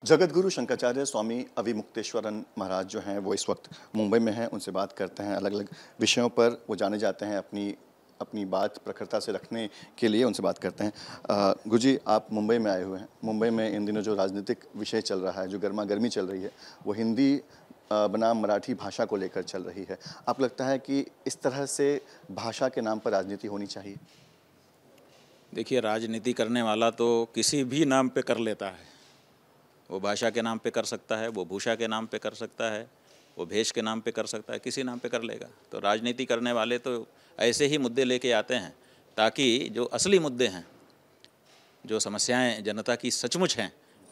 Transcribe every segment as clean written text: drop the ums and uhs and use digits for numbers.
जगतगुरु शंकराचार्य स्वामी अविमुक्तेश्वरन महाराज जो हैं वो इस वक्त मुंबई में हैं। उनसे बात करते हैं। अलग अलग विषयों पर वो जाने जाते हैं। अपनी अपनी बात प्रखरता से रखने के लिए उनसे बात करते हैं। गुरु जी, आप मुंबई में आए हुए हैं। मुंबई में इन दिनों जो राजनीतिक विषय चल रहा है, जो गर्मा गर्मी चल रही है, वो हिंदी बनाम मराठी भाषा को लेकर चल रही है। आपको लगता है कि इस तरह से भाषा के नाम पर राजनीति होनी चाहिए? देखिए, राजनीति करने वाला तो किसी भी नाम पे कर लेता है। वो भाषा के नाम पे कर सकता है, वो भूषा के नाम पे कर सकता है, वो भेष के नाम पे कर सकता है, किसी नाम पे कर लेगा। तो राजनीति करने वाले तो ऐसे ही मुद्दे लेके आते हैं ताकि जो असली मुद्दे हैं, जो समस्याएं जनता की सचमुच हैं,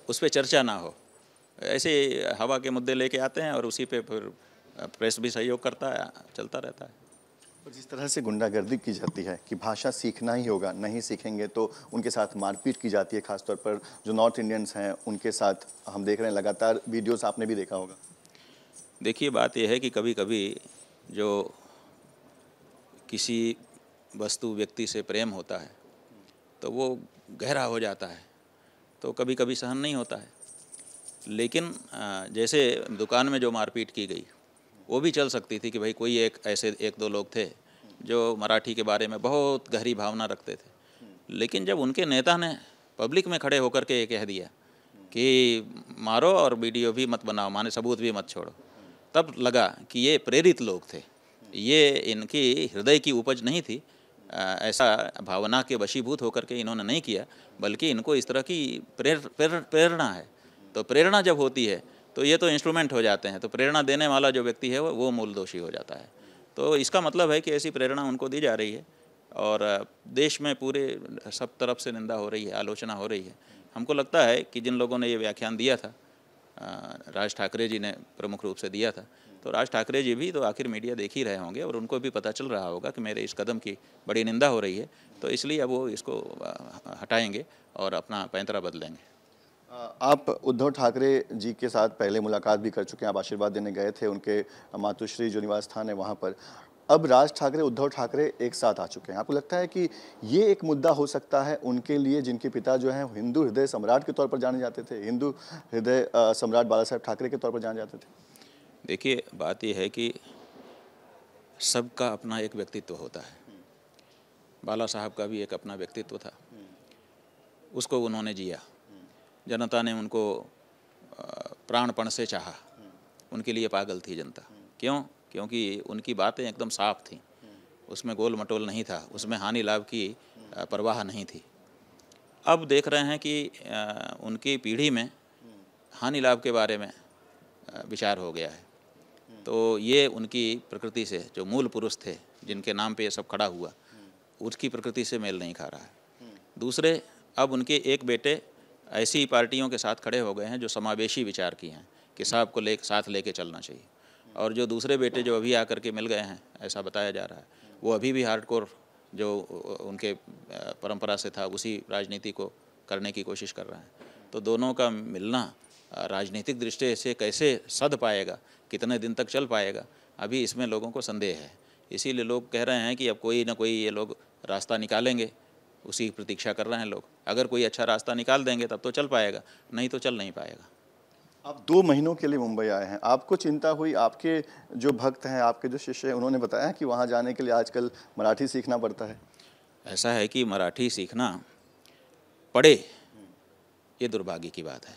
उस पर चर्चा ना हो। ऐसे हवा के मुद्दे लेके आते हैं और उसी पे फिर प्रेस भी सहयोग करता है, चलता रहता है। और जिस तरह से गुंडागर्दी की जाती है कि भाषा सीखना ही होगा, नहीं सीखेंगे तो उनके साथ मारपीट की जाती है, खासतौर पर जो नॉर्थ इंडियंस हैं उनके साथ हम देख रहे हैं। लगातार वीडियोस आपने भी देखा होगा। देखिए, बात यह है कि कभी कभी जो किसी वस्तु व्यक्ति से प्रेम होता है तो वो गहरा हो जाता है, तो कभी कभी सहन नहीं होता है। लेकिन जैसे दुकान में जो मारपीट की गई, वो भी चल सकती थी कि भाई कोई ऐसे एक दो लोग थे जो मराठी के बारे में बहुत गहरी भावना रखते थे। लेकिन जब उनके नेता ने पब्लिक में खड़े होकर के ये कह दिया कि मारो और वीडियो भी मत बनाओ, माने सबूत भी मत छोड़ो, तब लगा कि ये प्रेरित लोग थे, ये इनकी हृदय की उपज नहीं थी। ऐसा भावना के वशीभूत होकर के इन्होंने नहीं किया, बल्कि इनको इस तरह की प्रेरणा है। तो प्रेरणा जब होती है तो ये तो इंस्ट्रूमेंट हो जाते हैं, तो प्रेरणा देने वाला जो व्यक्ति है वो मूल दोषी हो जाता है। तो इसका मतलब है कि ऐसी प्रेरणा उनको दी जा रही है और देश में पूरे सब तरफ से निंदा हो रही है, आलोचना हो रही है। हमको लगता है कि जिन लोगों ने ये व्याख्यान दिया था, राज ठाकरे जी ने प्रमुख रूप से दिया था, तो राज ठाकरे जी भी तो आखिर मीडिया देख ही रहे होंगे और उनको भी पता चल रहा होगा कि मेरे इस कदम की बड़ी निंदा हो रही है, तो इसलिए अब वो इसको हटाएंगे और अपना पैंतरा बदलेंगे। आप उद्धव ठाकरे जी के साथ पहले मुलाकात भी कर चुके हैं। आप आशीर्वाद देने गए थे उनके मातुश्री जो निवास स्थान है वहाँ पर। अब राज ठाकरे उद्धव ठाकरे एक साथ आ चुके हैं। आपको लगता है कि ये एक मुद्दा हो सकता है उनके लिए, जिनके पिता जो हैं हिंदू हृदय सम्राट के तौर पर जाने जाते थे, हिंदू हृदय सम्राट बाला साहेब ठाकरे के तौर पर जाने जाते थे? देखिए, बात यह है कि सबका अपना एक व्यक्तित्व होता है। बाला साहब का भी एक अपना व्यक्तित्व था, उसको उन्होंने जिया। जनता ने उनको प्राणपण से चाहा, उनके लिए पागल थी जनता। क्यों? क्योंकि उनकी बातें एकदम साफ थीं, उसमें गोल मटोल नहीं था, उसमें हानि लाभ की परवाह नहीं थी। अब देख रहे हैं कि उनकी पीढ़ी में हानि लाभ के बारे में विचार हो गया है। तो ये उनकी प्रकृति से, जो मूल पुरुष थे जिनके नाम पे ये सब खड़ा हुआ, उसकी प्रकृति से मेल नहीं खा रहा है। दूसरे, अब उनके एक बेटे ऐसी पार्टियों के साथ खड़े हो गए हैं जो समावेशी विचार की हैं कि सबको साथ लेके चलना चाहिए। और जो दूसरे बेटे जो अभी आकर के मिल गए हैं, ऐसा बताया जा रहा है, वो अभी भी हार्डकोर जो उनके परंपरा से था उसी राजनीति को करने की कोशिश कर रहे हैं। तो दोनों का मिलना राजनीतिक दृष्टि से कैसे सध पाएगा, कितने दिन तक चल पाएगा, अभी इसमें लोगों को संदेह है। इसीलिए लोग कह रहे हैं कि अब कोई ना कोई ये लोग रास्ता निकालेंगे, उसी की प्रतीक्षा कर रहे हैं लोग। अगर कोई अच्छा रास्ता निकाल देंगे तब तो चल पाएगा, नहीं तो चल नहीं पाएगा। आप 2 महीनों के लिए मुंबई आए हैं। आपको चिंता हुई? आपके जो भक्त हैं, आपके जो शिष्य हैं, उन्होंने बताया कि वहाँ जाने के लिए आजकल मराठी सीखना पड़ता है? ऐसा है कि मराठी सीखना पड़े, ये दुर्भाग्य की बात है।